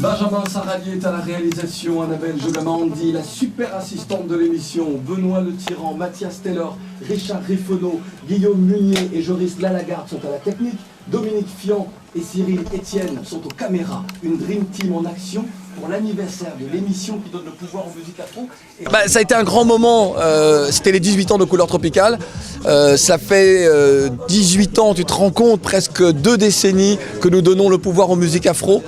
Benjamin Saralier est à la réalisation, Annabelle Jogamandi, la super assistante de l'émission, Benoît Le Tyran, Mathias Taylor, Richard Riffonneau, Guillaume Munier et Joris Lalagarde sont à la technique, Dominique Fian et Cyril Etienne sont aux caméras. Une Dream Team en action pour l'anniversaire de l'émission qui donne le pouvoir aux musiques afro. Ça a été un grand moment, c'était les 18 ans de Couleur Tropicale. Ça fait 18 ans, tu te rends compte, presque 2 décennies que nous donnons le pouvoir aux musiques afro,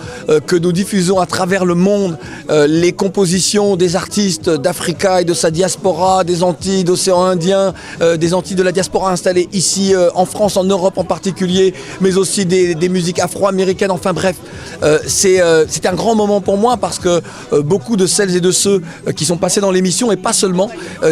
que nous diffusons à travers le monde les compositions des artistes d'Africa et de sa diaspora, des Antilles, d'océan Indien, des Antilles de la diaspora installées ici en France, en Europe en particulier, mais aussi des musiques afro-américaines, enfin bref. C'était un grand moment pour moi parce que beaucoup de celles et de ceux qui sont passés dans l'émission, et pas seulement,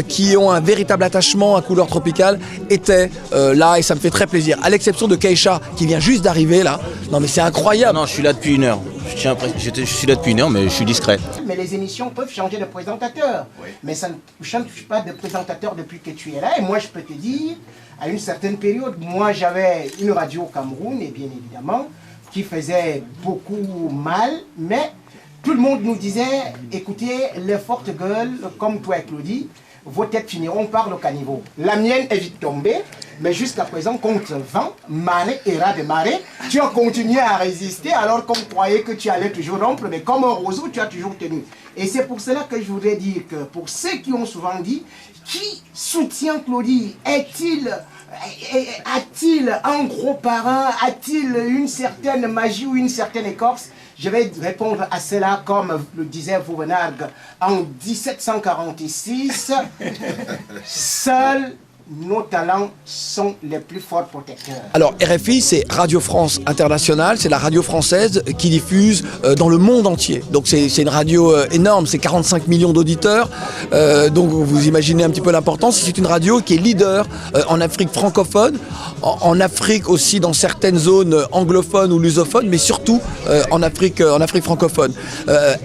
qui ont un véritable attachement à Couleur Tropicale, étaient là et ça me fait très plaisir. À l'exception de Keïcha qui vient juste d'arriver là. Non mais c'est incroyable. Non, je suis là depuis 1 heure. Je suis là depuis 1 heure, mais je suis discret. Mais les émissions peuvent changer de présentateur. Oui. Mais ça ne change pas de présentateur depuis que tu es là. Et moi, je peux te dire, à une certaine période, moi, j'avais une radio au Cameroun, et bien évidemment, qui faisait beaucoup mal, mais tout le monde nous disait, écoutez, les fortes gueules, comme toi et Claudie, vos têtes finiront par le caniveau. La mienne est vite tombée, mais jusqu'à présent, contre vent, marée et ras de marée, tu as continué à résister alors qu'on croyait que tu allais toujours rompre, mais comme un roseau, tu as toujours tenu. Et c'est pour cela que je voudrais dire que pour ceux qui ont souvent dit, qui soutient Claudie? A-t-il un gros parrain? A-t-il une certaine magie ou une certaine écorce? Je vais répondre à cela comme le disait Vauvenargues en 1746. Seuls nos talents sont les plus forts protecteurs. Alors RFI, c'est Radio France Internationale, c'est la radio française qui diffuse dans le monde entier. Donc c'est une radio énorme, c'est 45 millions d'auditeurs. Donc vous imaginez un petit peu l'importance. C'est une radio qui est leader en Afrique francophone, en Afrique aussi dans certaines zones anglophones ou lusophones, mais surtout en Afrique francophone.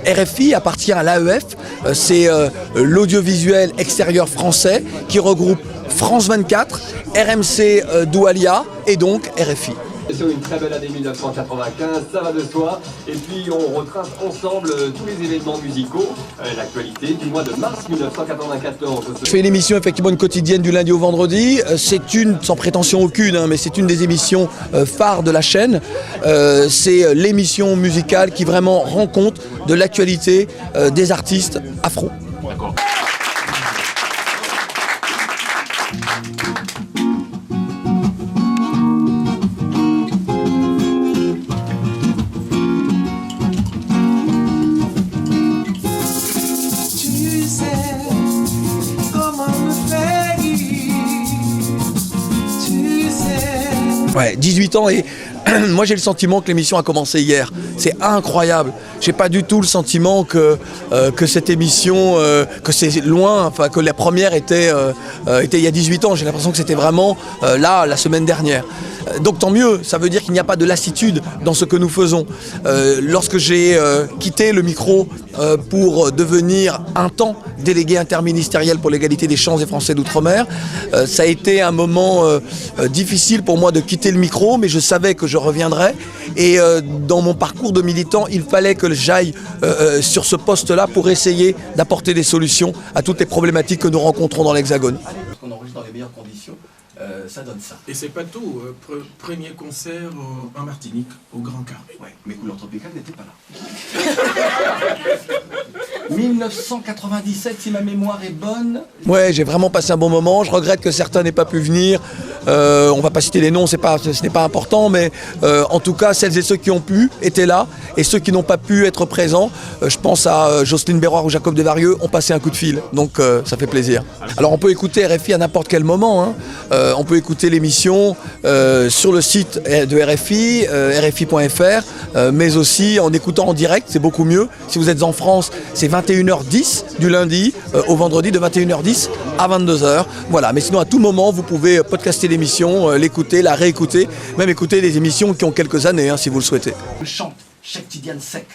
RFI appartient à l'AEF, c'est l'audiovisuel extérieur français qui regroupe France 24, RMC Doualia et donc RFI. C'est une très belle année 1995, ça va de soi. Et puis on retrace ensemble tous les événements musicaux, l'actualité du mois de mars 1994. Je fais une émission effectivement une quotidienne du lundi au vendredi. C'est une, sans prétention aucune, mais c'est une des émissions phares de la chaîne. C'est l'émission musicale qui vraiment rend compte de l'actualité des artistes afro. D'accord. Ouais, 18 ans et moi j'ai le sentiment que l'émission a commencé hier. C'est incroyable. J'ai pas du tout le sentiment que cette émission, que c'est loin, enfin que la première était il y a 18 ans. J'ai l'impression que c'était vraiment là, la semaine dernière. Donc tant mieux, ça veut dire qu'il n'y a pas de lassitude dans ce que nous faisons. Lorsque j'ai quitté le micro pour devenir un temps délégué interministériel pour l'égalité des chances des Français d'outre-mer, ça a été un moment difficile pour moi de quitter le micro, mais je savais que je reviendrais. Et dans mon parcours de militant, il fallait que j'aille sur ce poste-là pour essayer d'apporter des solutions à toutes les problématiques que nous rencontrons dans l'Hexagone. Parce qu'on enregistre dans les meilleures conditions. Ça donne ça. Et c'est pas tout. Premier concert en Martinique, au Grand Carré. Ouais, mais Couleur Tropicale n'était pas là. 1997, si ma mémoire est bonne. Ouais, j'ai vraiment passé un bon moment. Je regrette que certains n'aient pas pu venir. On va pas citer les noms, ce n'est pas important, mais en tout cas, celles et ceux qui ont pu étaient là. Et ceux qui n'ont pas pu être présents, je pense à Jocelyne Béroir ou Jacob Desvarieux, ont passé un coup de fil. Donc ça fait plaisir. Alors on peut écouter RFI à n'importe quel moment. Hein. On peut écouter l'émission sur le site de RFI, rfi.fr, mais aussi en écoutant en direct, c'est beaucoup mieux. Si vous êtes en France, c'est 21h10 du lundi au vendredi, de 21h10 à 22h. Voilà, mais sinon à tout moment, vous pouvez podcaster l'émission, l'écouter, la réécouter, même écouter des émissions qui ont quelques années, si vous le souhaitez. Je chante Cheikh Tidiane Seck.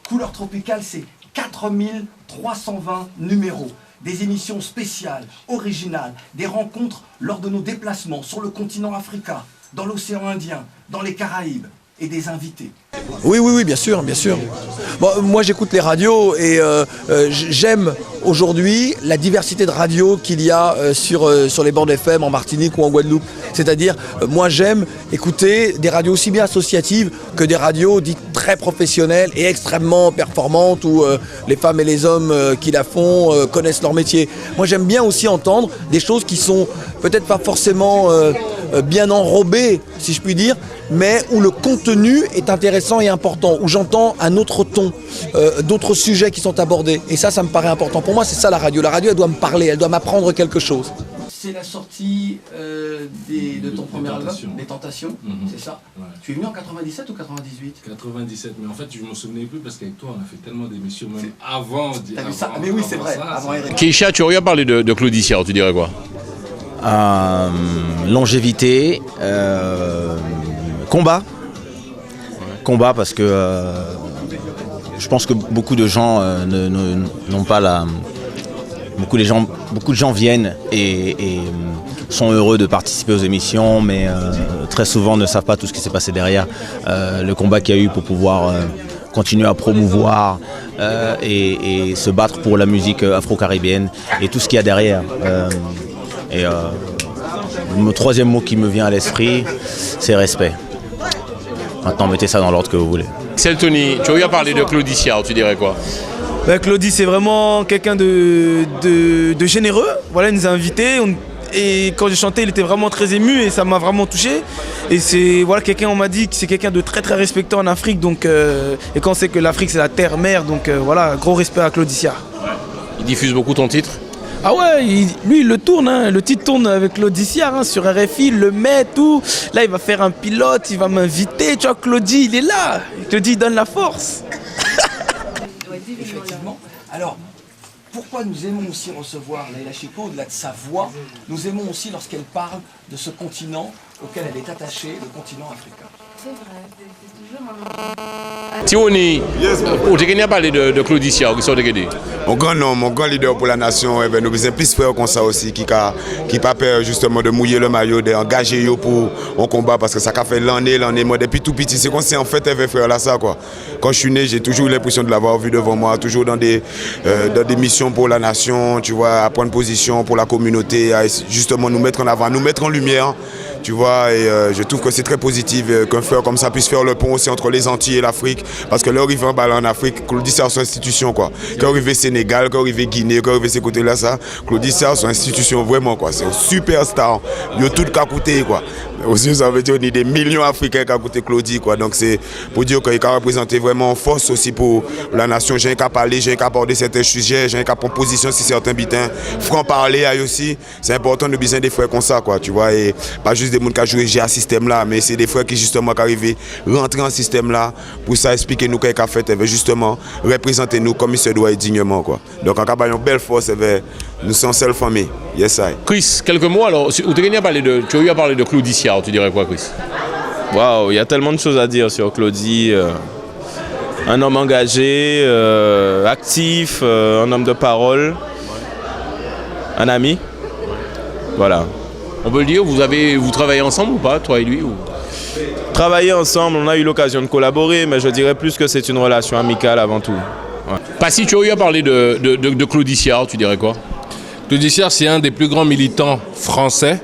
Couleur Tropicale, c'est 4320 numéros. Des émissions spéciales, originales, des rencontres lors de nos déplacements sur le continent africain, dans l'océan Indien, dans les Caraïbes et des invités. Oui, bien sûr. Bon, moi, j'écoute les radios et j'aime aujourd'hui la diversité de radios qu'il y a sur les bandes FM en Martinique ou en Guadeloupe. C'est-à-dire, moi, j'aime écouter des radios aussi bien associatives que des radios dites très professionnelles et extrêmement performantes où les femmes et les hommes qui la font connaissent leur métier. Moi, j'aime bien aussi entendre des choses qui sont peut-être pas forcément bien enrobées, si je puis dire, mais où le contenu est intéressant et important, où j'entends un autre ton, d'autres sujets qui sont abordés. Et ça me paraît important. Pour moi, c'est ça la radio. La radio, elle doit me parler, elle doit m'apprendre quelque chose. C'est la sortie de ton premier album, Les Tentations, c'est ça? Ouais. Tu es venu en 97 ou 98? 97, mais en fait je me souvenais plus parce qu'avec toi on a fait tellement d'émissions même avant. T'as vu ça? Mais oui, c'est vrai, avant Eric. Keisha, tu aurais parlé de Claudie Sierre, tu dirais quoi? Longévité, combat parce que je pense que beaucoup de gens n'ont pas la... Beaucoup de gens viennent et sont heureux de participer aux émissions, mais très souvent ne savent pas tout ce qui s'est passé derrière. Le combat qu'il y a eu pour pouvoir continuer à promouvoir et se battre pour la musique afro-caribéenne et tout ce qu'il y a derrière. Le troisième mot qui me vient à l'esprit, c'est respect. Maintenant, mettez ça dans l'ordre que vous voulez. Tony, tu aurais parlé de Claudie Sierre, tu dirais quoi? Claudie, c'est vraiment quelqu'un de généreux. Voilà, il nous a invités. Et quand j'ai chanté, il était vraiment très ému et ça m'a vraiment touché. Et c'est quelqu'un, on m'a dit que c'est quelqu'un de très très respecté en Afrique. Donc, et quand on sait que l'Afrique c'est la terre-mère, donc gros respect à Claudie Sierre. Il diffuse beaucoup ton titre? Ah ouais, lui il le tourne, hein. Le titre tourne avec Claudie Sierre sur RFI, il le met, tout. Là il va faire un pilote, il va m'inviter, tu vois, Claudie il est là. Claudie il donne la force. Effectivement. Alors, pourquoi nous aimons aussi recevoir Leïla Chico, au-delà de sa voix, nous aimons aussi lorsqu'elle parle de ce continent auquel elle est attachée, le continent africain. C'est vrai, c'est toujours un... Tioni, tu as parlé de Claudie Sierre, qui sont de Guédé. Mon grand leader pour la nation, nous besoin plus faire comme ça aussi, qui pas peur justement de mouiller le maillot, d'engager pour un combat, parce que ça a fait l'année, moi depuis tout petit, c'est comme si en fait elle veut faire là ça quoi. Quand je suis né, j'ai toujours eu l'impression de l'avoir vu devant moi, toujours dans des missions pour la nation, tu vois, à prendre position pour la communauté, à justement nous mettre en avant, nous mettre en lumière. Tu vois, et je trouve que c'est très positif qu'un frère comme ça puisse faire le pont aussi entre les Antilles et l'Afrique, parce que là, arrivé en Afrique, Claudie Sierre, c'est une institution, quoi. Quand arrivé Sénégal, quand arrivé Guinée, quand arrivé ces côtés-là, ça, Claudie Sierre, c'est une institution vraiment, quoi. C'est un superstar. Il y a tout qu'à coûter, quoi. Aussi, ça veut dire qu'il y a des millions d'Africains qui ont coûté Claudie, quoi. Donc, c'est pour dire qu'il a représenté vraiment force aussi pour la nation. J'ai qu'à parler, j'ai qu'à aborder certains sujets, j'ai qu'à prendre position sur certains bitins. Franc-parler aussi. C'est important de besoin des frères comme ça, quoi. Tu vois, et pas juste des gens qui ont joué à ce système-là, mais c'est des frères qui, justement, qui arrivent rentrer dans ce système-là pour ça expliquer nous qu'est-ce qu'a fait, justement, représenter nous comme il se doit et dignement, quoi. Donc, en cas une belle force, nous sommes seule famille. Yes, I. Chris, quelques mots alors. Tu as eu à parler de Claudie Sierre, tu dirais quoi, Chris? Waouh, il y a tellement de choses à dire sur Claudie. Un homme engagé, actif, un homme de parole, un ami. Voilà. On peut le dire, vous travaillez ensemble ou pas, toi et lui ou... Travailler ensemble, on a eu l'occasion de collaborer, mais je dirais plus que c'est une relation amicale avant tout. Ouais. Passy, tu as eu à parler de Claudie Sierre, tu dirais quoi? Claudie Sierre, c'est un des plus grands militants français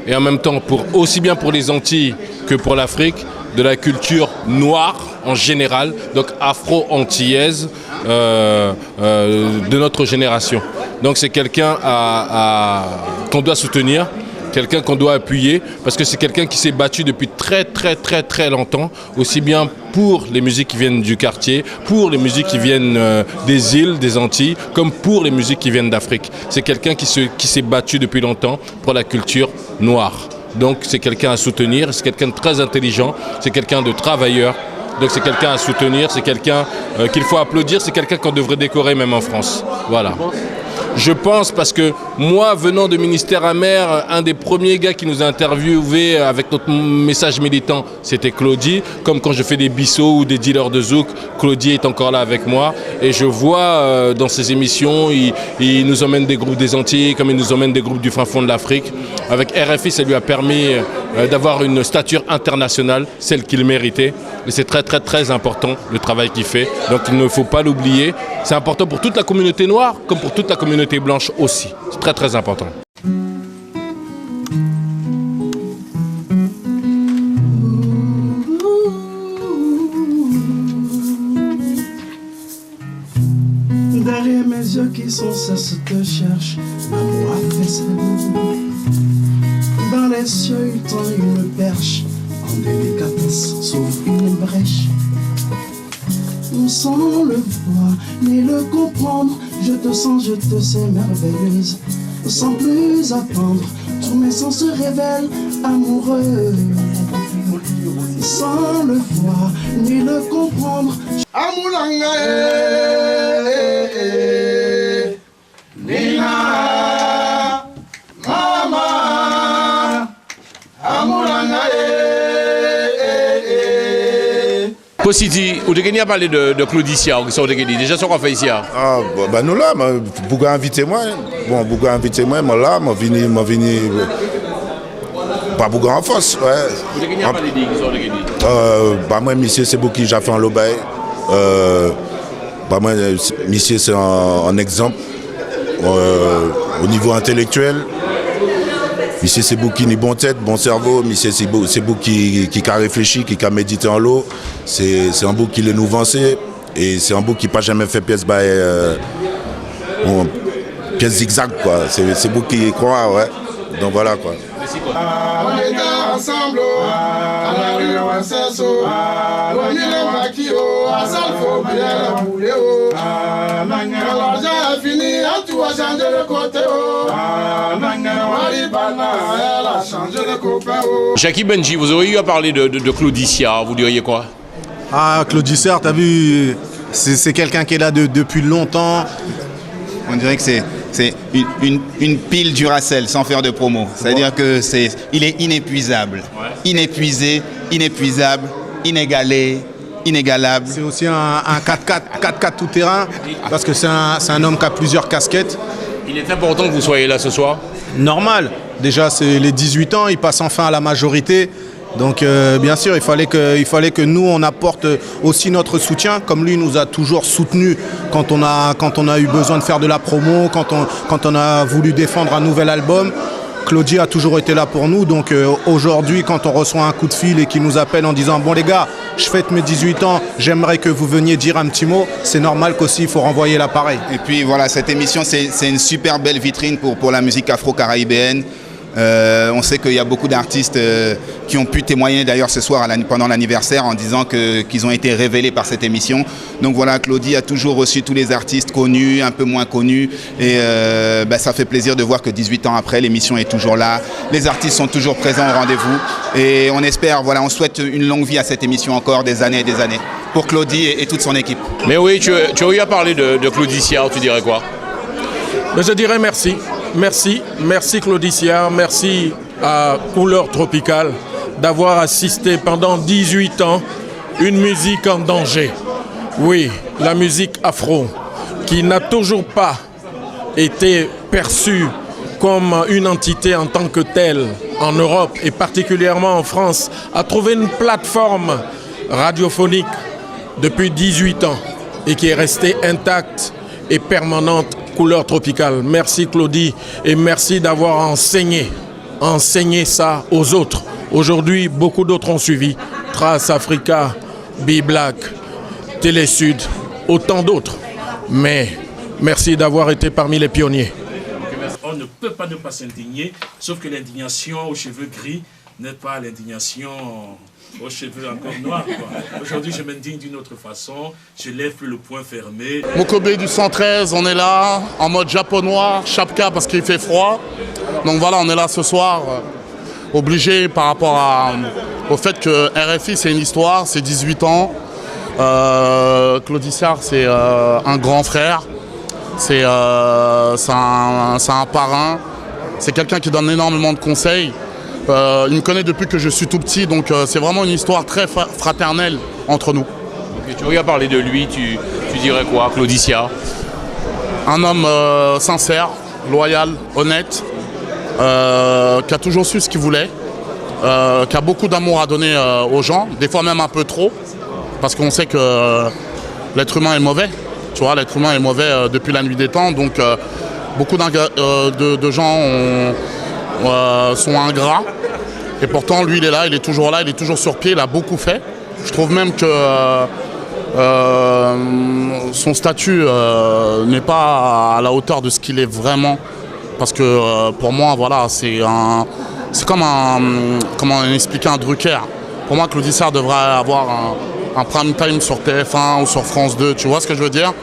et en même temps, aussi bien pour les Antilles que pour l'Afrique, de la culture noire en général, donc afro-antillaise de notre génération. Donc c'est quelqu'un qu'on doit soutenir, quelqu'un qu'on doit appuyer, parce que c'est quelqu'un qui s'est battu depuis très longtemps, aussi bien pour les musiques qui viennent du quartier, pour les musiques qui viennent des îles, des Antilles, comme pour les musiques qui viennent d'Afrique. C'est quelqu'un qui s'est battu depuis longtemps pour la culture noire. Donc c'est quelqu'un à soutenir, c'est quelqu'un de très intelligent, c'est quelqu'un de travailleur. Donc c'est quelqu'un à soutenir, c'est quelqu'un qu'il faut applaudir, c'est quelqu'un qu'on devrait décorer même en France. Voilà. Je pense parce que moi, venant de Ministère Amer, un des premiers gars qui nous a interviewés avec notre message militant, c'était Claudie. Comme quand je fais des bisseaux ou des dealers de zouk, Claudie est encore là avec moi. Et je vois dans ses émissions, il nous emmène des groupes des Antilles, comme il nous emmène des groupes du fin fond de l'Afrique. Avec RFI, ça lui a permis d'avoir une stature internationale, celle qu'il méritait. Et c'est très très très important le travail qu'il fait. Donc il ne faut pas l'oublier. C'est important pour toute la communauté noire comme pour toute la communauté blanche aussi. C'est très très important. Derrière mes yeux qui sans cesse te cherchent, amour après ça. Dans les cieux, il tend une perche, en délicatesse s'ouvre une brèche. Sans le voir ni le comprendre, je te sens, je te sais merveilleuse. Sans plus attendre, tous mes sens se révèlent amoureux. Sans le voir ni le comprendre, Amoulanga Nina Mama Amoulanga Positi, vous avez parlé de Claudicia, déjà ce qu'on fait ici. Ah, bah nous là, vous avez invité moi. Bon, vous avez invité moi, mais là, je venu pas beaucoup en force. Ouais. Vous avez parlé bah moi, monsieur, c'est beaucoup qui j'ai fait en l'obéi. Bah moi, monsieur, c'est un exemple au niveau intellectuel. Monsieur, c'est beaucoup qui a bonne tête, bon cerveau. Monsieur, c'est beaucoup qui a réfléchi, qui a médité en l'eau. C'est un bout qui est nouvencé. Et c'est un bout qui n'a pas jamais fait pièce pièce zigzag, quoi. C'est beaucoup qui y croit, ouais. Donc voilà, quoi. on est ensemble, à la rue, on s'est on est le maquillot, à Salfo, bien la boule, alors j'ai fini, à tout a changé de côté, Maribana, elle a changé de copain. Jackie Benji, vous auriez eu à parler de Claudicia, vous diriez quoi? Ah, Claudicia, t'as vu, c'est quelqu'un qui est là depuis longtemps. On dirait que c'est une pile Duracell sans faire de promo. C'est-à-dire que il est inépuisable, inépuisé, inépuisable, inégalé, inégalable. C'est aussi un 4x4 tout-terrain parce que c'est un homme qui a plusieurs casquettes. Il est important que vous soyez là ce soir. Normal. Déjà, c'est les 18 ans, il passe enfin à la majorité. Donc bien sûr, il fallait que nous, on apporte aussi notre soutien, comme lui nous a toujours soutenus quand on a eu besoin de faire de la promo, quand on a voulu défendre un nouvel album. Claudie a toujours été là pour nous, donc aujourd'hui, quand on reçoit un coup de fil et qu'il nous appelle en disant « Bon les gars, je fête mes 18 ans, j'aimerais que vous veniez dire un petit mot », c'est normal qu'aussi il faut renvoyer l'appareil. Et puis voilà, cette émission, c'est une super belle vitrine pour la musique afro-caribéenne. On sait qu'il y a beaucoup d'artistes qui ont pu témoigner d'ailleurs ce soir pendant l'anniversaire en disant qu'ils ont été révélés par cette émission. Donc voilà, Claudie a toujours reçu tous les artistes connus, un peu moins connus. Et ça fait plaisir de voir que 18 ans après, l'émission est toujours là. Les artistes sont toujours présents au rendez-vous. Et on espère, voilà, on souhaite une longue vie à cette émission encore, des années et des années, pour Claudie et toute son équipe. Mais oui, tu as eu à parler de Claudicia, tu dirais quoi? Je dirais merci. Merci Claudicia, merci à Couleur Tropicale d'avoir assisté pendant 18 ans une musique en danger. Oui, la musique afro, qui n'a toujours pas été perçue comme une entité en tant que telle en Europe et particulièrement en France, a trouvé une plateforme radiophonique depuis 18 ans et qui est restée intacte et permanente. Couleur Tropicale. Merci Claudie et merci d'avoir enseigné ça aux autres. Aujourd'hui, beaucoup d'autres ont suivi. Trace Africa, B-Black, Télé Sud, autant d'autres. Mais merci d'avoir été parmi les pionniers. On ne peut pas ne pas s'indigner, sauf que l'indignation aux cheveux gris n'est pas l'indignation aux cheveux encore noirs. Aujourd'hui, je m'indigne d'une autre façon. Je lève plus le poing fermé. Mokobe du 113, on est là, en mode japonois, chapka parce qu'il fait froid. Donc voilà, on est là ce soir, obligé par rapport au fait que RFI, c'est une histoire, c'est 18 ans. Claudicia, c'est un grand frère, c'est un parrain, c'est quelqu'un qui donne énormément de conseils. Il me connaît depuis que je suis tout petit, donc c'est vraiment une histoire très fraternelle entre nous. Et tu regardes parler de lui, tu dirais quoi, Claudicia? Un homme sincère, loyal, honnête, qui a toujours su ce qu'il voulait, qui a beaucoup d'amour à donner aux gens, des fois même un peu trop, parce qu'on sait que l'être humain est mauvais. Tu vois, l'être humain est mauvais depuis la nuit des temps, donc beaucoup de gens sont ingrats. Et pourtant, lui, il est là, il est toujours sur pied, il a beaucoup fait. Je trouve même que son statut n'est pas à la hauteur de ce qu'il est vraiment. Parce que pour moi, voilà, c'est comme comment expliquer un Drucker. Pour moi, Claudie Sarr devrait avoir un prime time sur TF1 ou sur France 2, tu vois ce que je veux dire?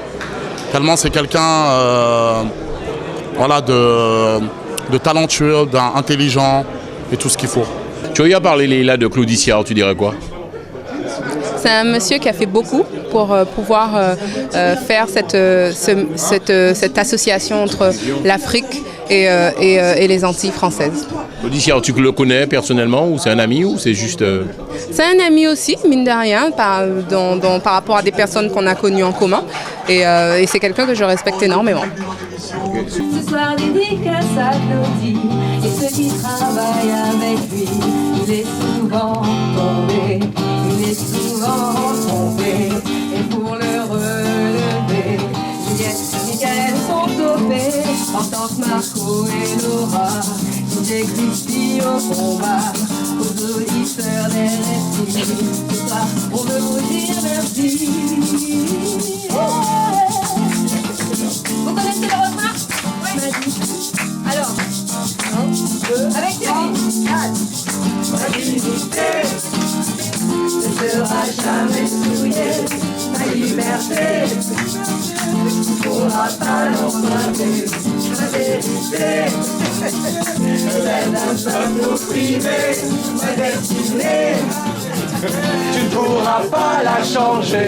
Tellement c'est quelqu'un voilà, de talentueux, d'intelligent et tout ce qu'il faut. Tu as parlé là de Claudie Sarr, tu dirais quoi? C'est un monsieur qui a fait beaucoup pour pouvoir faire cette association entre l'Afrique et les Antilles françaises. Claudie Sarr, tu le connais personnellement ou c'est un ami ou c'est juste... C'est un ami aussi, mine de rien, par rapport à des personnes qu'on a connues en commun. Et c'est quelqu'un que je respecte énormément. Ce soir, dédicace à Claudie et ceux qui travaillent avec lui. Il est souvent tombé, il est souvent tombé. Et pour le relever, Juliette et Michael sont tombés. Hortense, Marco et Laura, DJ Christy au combat. Aux auditeurs des récits, ce soir, on veut vous dire merci. Vous connaissez le refrain? Ouais. Alors, 1, 2, avec Kevin. Ma dignité ne sera jamais souillée. Ma liberté ne pourra pas l'emprunter. Ma vérité celle d'un peuple opprimé. Ma destinée tu ne pourras pas la changer.